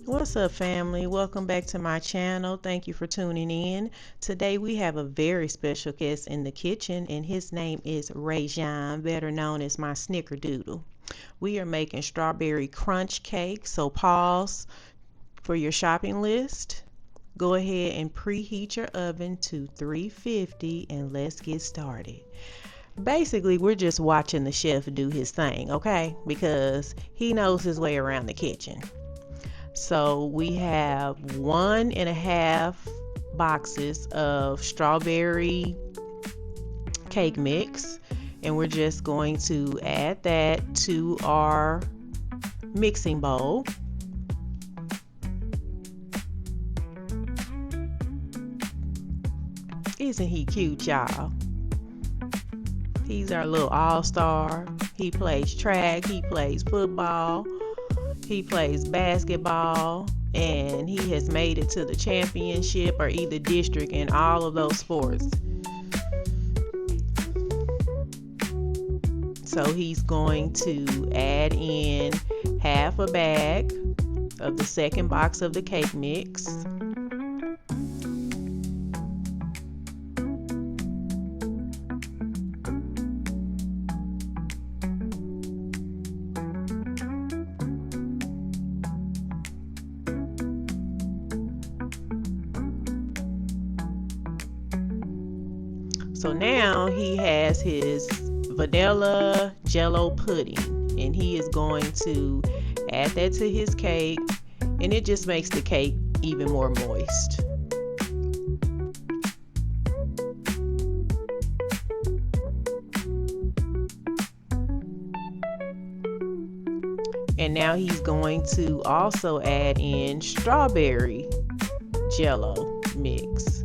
What's up, family? Welcome back to my channel. Thank you for tuning in. Today we have a very special guest in the kitchen, and his name is Rayjon, better known as my Snickerdoodle. We are making strawberry crunch cake, so pause for your shopping list. Go ahead and preheat your oven to 350 and let's get started. Basically, we're just watching the chef do his thing, okay? Because he knows his way around the kitchen. So we have 1.5 boxes of strawberry cake mix, and we're just going to add that to our mixing bowl. Isn't he cute, y'all? He's our little all-star. He plays track, he plays football, he plays basketball, and he has made it to the championship or either district in all of those sports. So he's going to add in half a bag of the second box of the cake mix. So now he has his vanilla jello pudding, and he is going to add that to his cake, and it just makes the cake even more moist. And now he's going to also add in strawberry jello mix.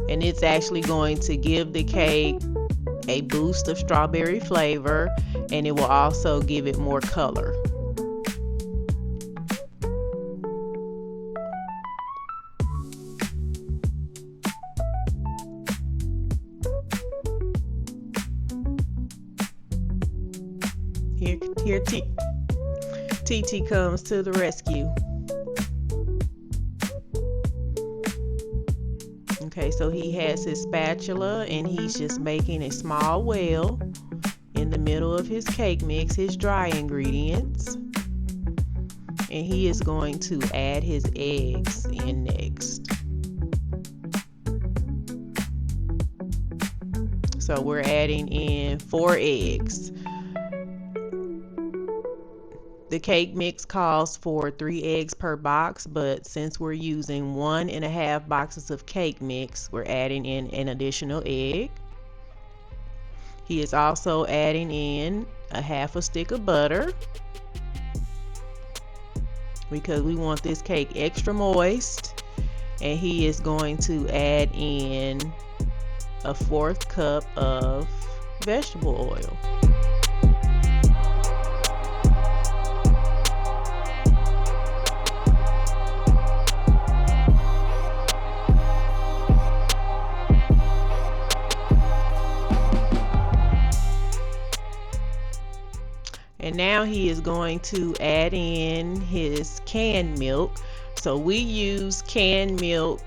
And it's actually going to give the cake a boost of strawberry flavor, and it will also give it more color. Here TT comes to the rescue. Okay, so he has his spatula and he's just making a small well in the middle of his cake mix, his dry ingredients. And he is going to add his eggs in next. So we're adding in 4 eggs. The cake mix calls for 3 eggs per box, but since we're using 1.5 boxes of cake mix, we're adding in an additional egg. He is also adding in a half a stick of butter because we want this cake extra moist. And he is going to add in a 1/4 cup of vegetable oil. And now he is going to add in his canned milk. So we use canned milk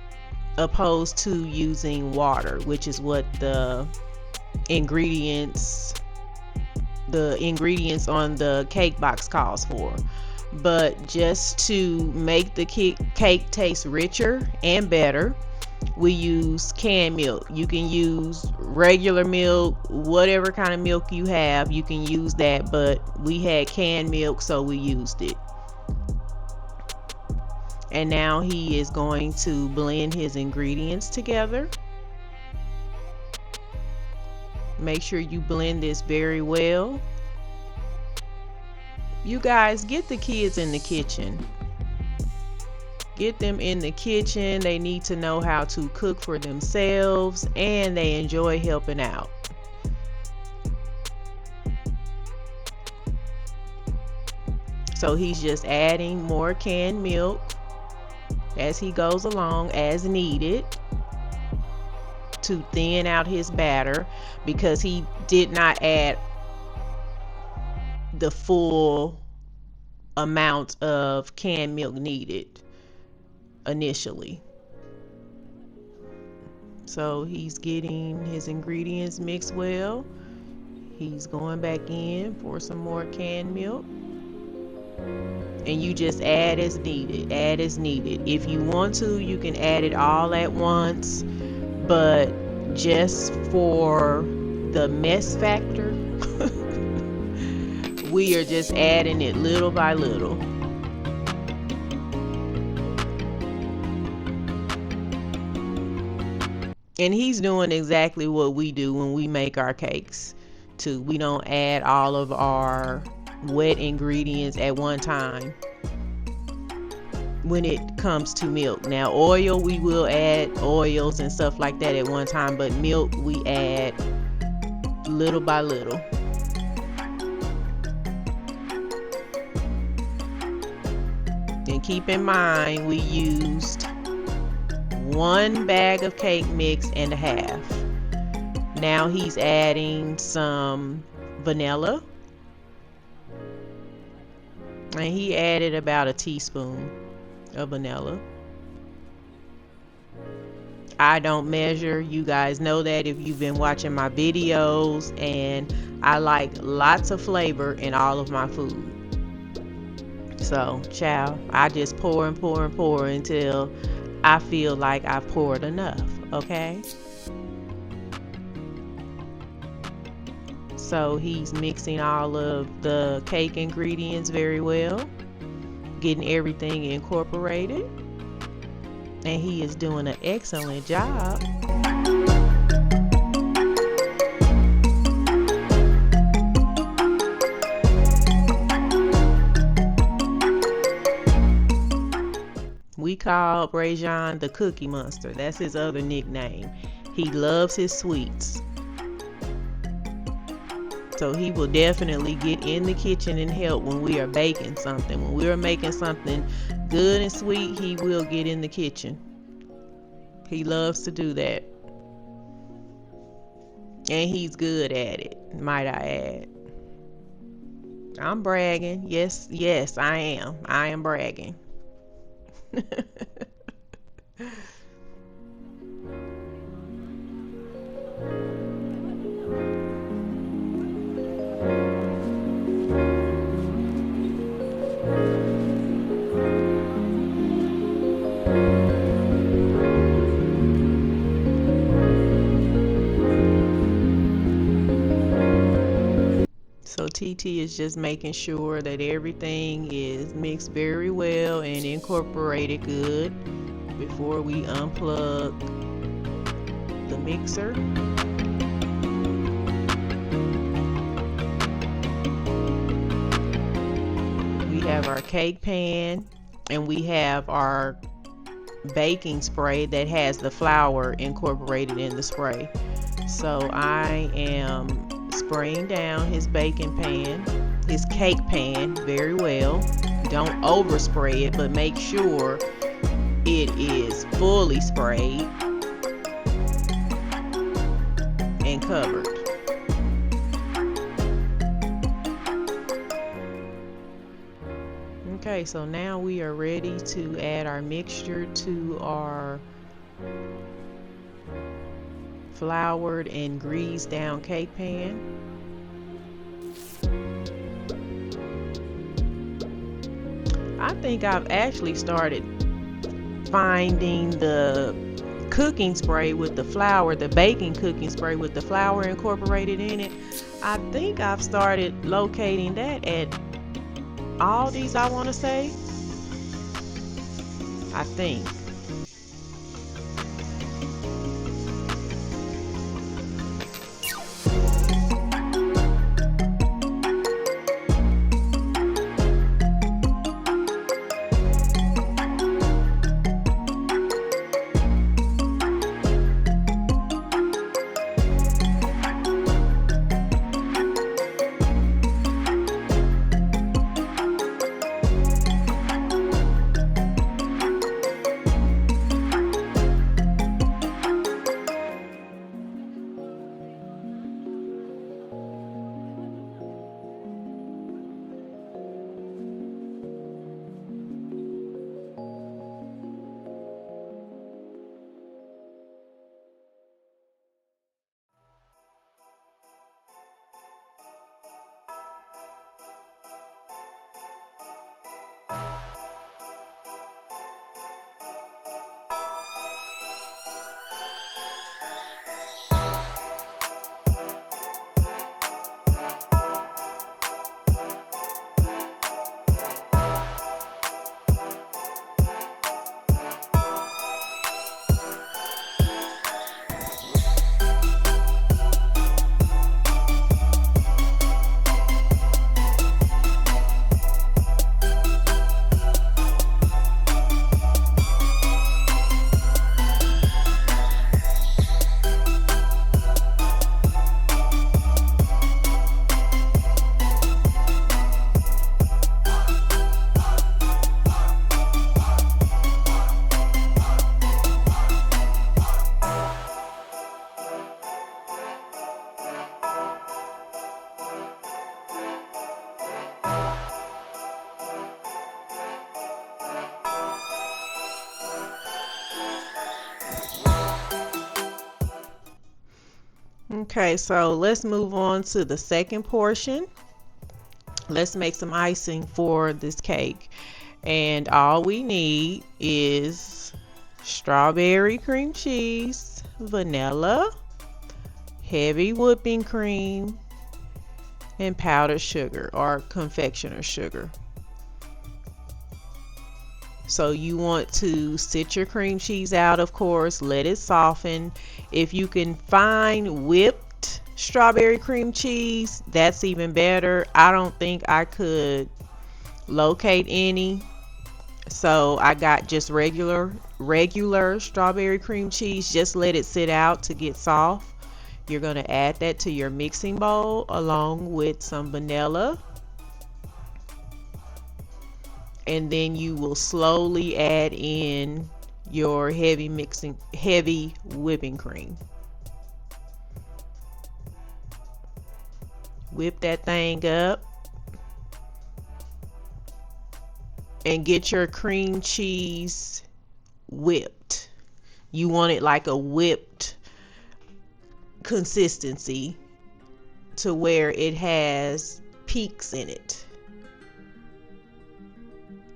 opposed to using water, which is what the ingredients on the cake box calls for. But just to make the cake taste richer and better, we use canned milk. You can use regular milk, whatever kind of milk you have, you can use that, but we had canned milk, so we used it. And now he is going to blend his ingredients together. Make sure you blend this very well. You guys, get the kids in the kitchen. Get them in the kitchen. They need to know how to cook for themselves, and they enjoy helping out. So he's just adding more canned milk as he goes along as needed to thin out his batter, because he did not add the full amount of canned milk needed initially. So he's getting his ingredients mixed well. He's going back in for some more canned milk. And you just add as needed. Add as needed. If you want to, you can add it all at once. But just for the mess factor, we are just adding it little by little. And he's doing exactly what we do when we make our cakes too. We don't add all of our wet ingredients at one time when it comes to milk. Now oil, we will add oils and stuff like that at one time, but milk we add little by little. And keep in mind, we used 1 bag of cake mix and a half. Now he's adding some vanilla, and he added about a teaspoon of vanilla. I don't measure. You guys know that if you've been watching my videos, and I like lots of flavor in all of my food. So, child, I just pour and pour and pour until I feel like I've poured enough, okay? So he's mixing all of the cake ingredients very well, getting everything incorporated, and he is doing an excellent job. We call Rayjon the Cookie Monster. That's his other nickname. He loves his sweets. So he will definitely get in the kitchen and help when we are baking something. When we are making something good and sweet, he will get in the kitchen. He loves to do that. And he's good at it, might I add. I'm bragging. Yes, yes, I am. I am bragging. So TT is just making sure that everything is mixed very well and incorporated good before we unplug the mixer. We have our cake pan, and we have our baking spray that has the flour incorporated in the spray. So I am spraying down his baking pan, his cake pan, very well. Don't overspray it, but make sure it is fully sprayed and covered. Okay, so now we are ready to add our mixture to our floured and greased down cake pan. I think I've actually started finding the cooking spray with the flour, the baking cooking spray with the flour incorporated in it. I think I've started locating that at Aldi's, I want to say. I think. Okay, so let's move on to the second portion. Let's make some icing for this cake. And all we need is strawberry cream cheese, vanilla, heavy whipping cream, and powdered sugar or confectioner sugar. So you want to sit your cream cheese out, of course, let it soften. If you can find whipped strawberry cream cheese, that's even better. I don't think I could locate any. So I got just regular strawberry cream cheese. Just let it sit out to get soft. You're going to add that to your mixing bowl along with some vanilla. And then you will slowly add in your heavy whipping cream. Whip that thing up and get your cream cheese whipped. You want it like a whipped consistency to where it has peaks in it.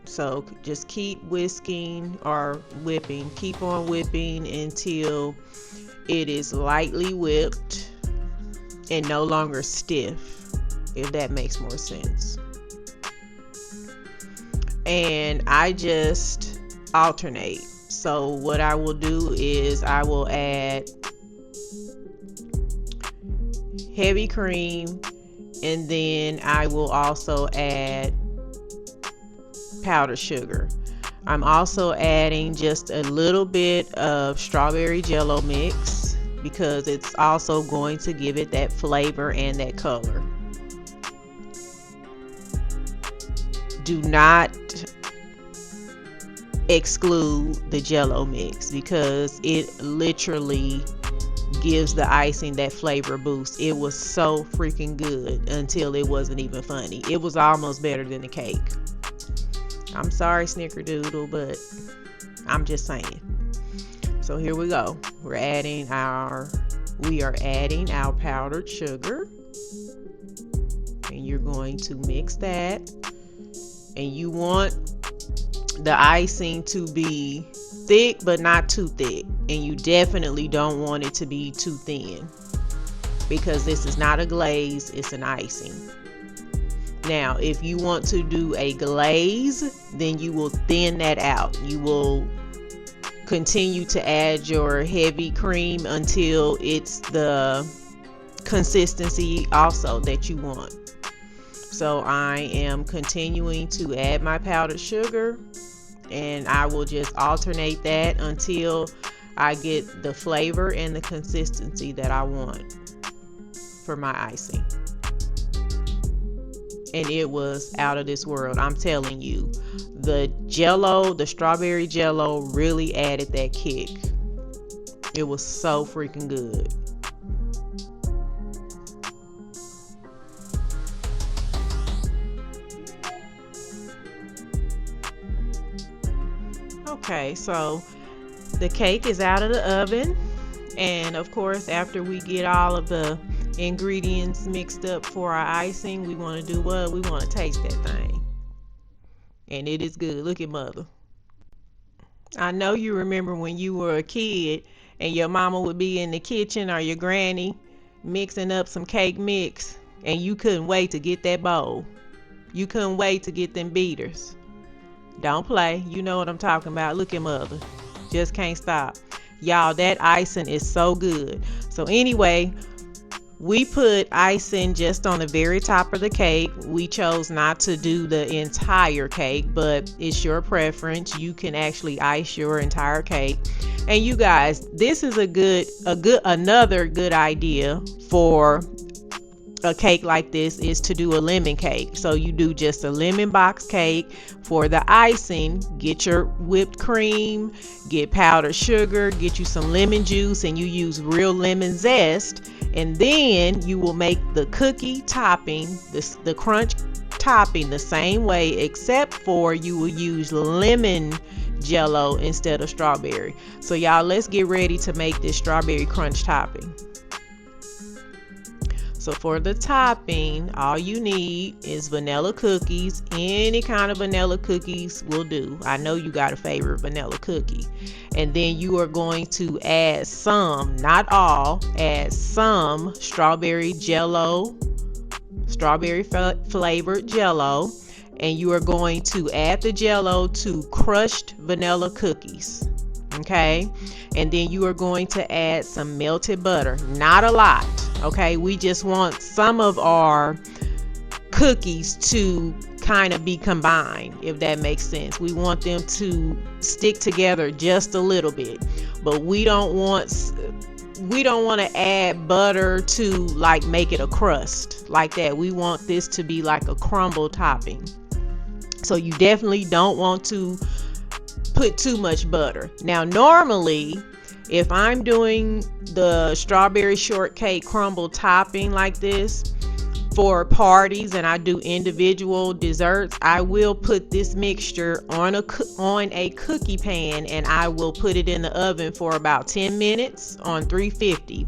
So just keep whisking or whipping. Keep on whipping until it is lightly whipped and no longer stiff, if that makes more sense. And I just alternate. So what I will do is I will add heavy cream, and then I will also add powdered sugar. I'm also adding just a little bit of strawberry jello mix because it's also going to give it that flavor and that color. Do not exclude the jello mix because it literally gives the icing that flavor boost. It was so freaking good until it wasn't even funny. It was almost better than the cake. I'm sorry, Snickerdoodle, but I'm just saying. So here we go. We are adding our powdered sugar, and you're going to mix that. And you want the icing to be thick but not too thick, and you definitely don't want it to be too thin because this is not a glaze, it's an icing. Now if you want to do a glaze, then you will thin that out. You will continue to add your heavy cream until it's the consistency also that you want. So I am continuing to add my powdered sugar, and I will just alternate that until I get the flavor and the consistency that I want for my icing. And it was out of this world. I'm telling you, the strawberry jello really added that kick. It was so freaking good. Okay, so the cake is out of the oven, and of course after we get all of the ingredients mixed up for our icing, we want to do what? We want to taste that thing. And it is good. Look at mother. I know you remember when you were a kid and your mama would be in the kitchen or your granny mixing up some cake mix, and you couldn't wait to get that bowl. You couldn't wait to get them beaters. Don't play. You know what I'm talking about. Look at mother. Just can't stop. Y'all, that icing is so good. So anyway, we put icing just on the very top of the cake. We chose not to do the entire cake, but it's your preference. You can actually ice your entire cake. And you guys, this is another good idea for a cake like this is to do a lemon cake. So you do just a lemon box cake. For the icing, get your whipped cream, get powdered sugar, get you some lemon juice, and you use real lemon zest. And then you will make the cookie topping, the crunch topping the same way, except for you will use lemon jello instead of strawberry. So y'all, let's get ready to make this strawberry crunch topping. So for the topping, all you need is vanilla cookies. Any kind of vanilla cookies will do. I know you got a favorite vanilla cookie. And then you are going to add some, not all, add some strawberry jello, strawberry flavored jello. And you are going to add the jello to crushed vanilla cookies. Okay, and then you are going to add some melted butter, not a lot. Okay, we just want some of our cookies to kind of be combined, if that makes sense. We want them to stick together just a little bit, but we don't want to add butter to like make it a crust like that. We want this to be like a crumble topping. So you definitely don't want to put too much butter. Now normally if I'm doing the strawberry shortcake crumble topping like this for parties and I do individual desserts, I will put this mixture on a cookie pan and I will put it in the oven for about 10 minutes on 350.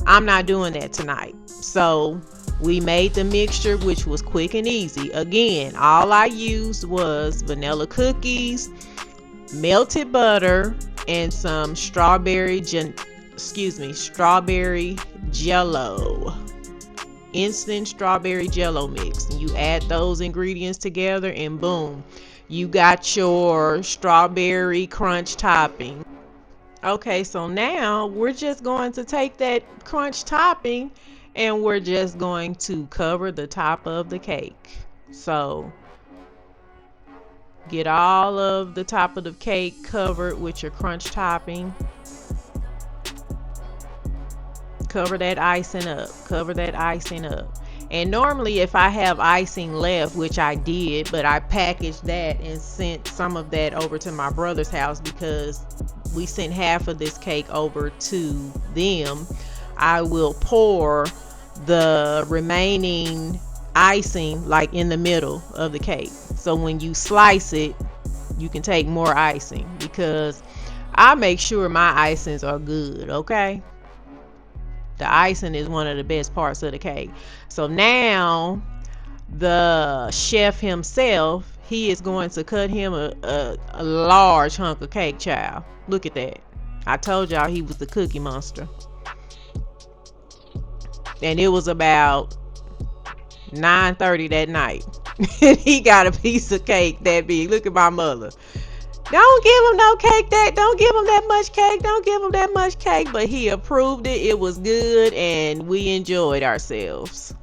I'm not doing that tonight. So we made the mixture, which was quick and easy. Again, all I used was vanilla cookies, melted butter, and some strawberry jello, instant strawberry jello mix. And you add those ingredients together and boom, you got your strawberry crunch topping. Okay, so now we're just going to take that crunch topping and we're just going to cover the top of the cake. So get all of the top of the cake covered with your crunch topping. Cover that icing up. Cover that icing up. And normally if I have icing left, which I did, but I packaged that and sent some of that over to my brother's house because we sent half of this cake over to them, I will pour the remaining icing like in the middle of the cake. So when you slice it, you can take more icing because I make sure my icings are good, okay? The icing is one of the best parts of the cake. So now the chef himself, he is going to cut him a large hunk of cake, child. Look at that. I told y'all he was the cookie monster. And it was about 9:30 that night. He got a piece of cake that big. Look at my mother. Don't give him no cake don't give him that much cake. Don't give him that much cake. But he approved it. It was good and we enjoyed ourselves.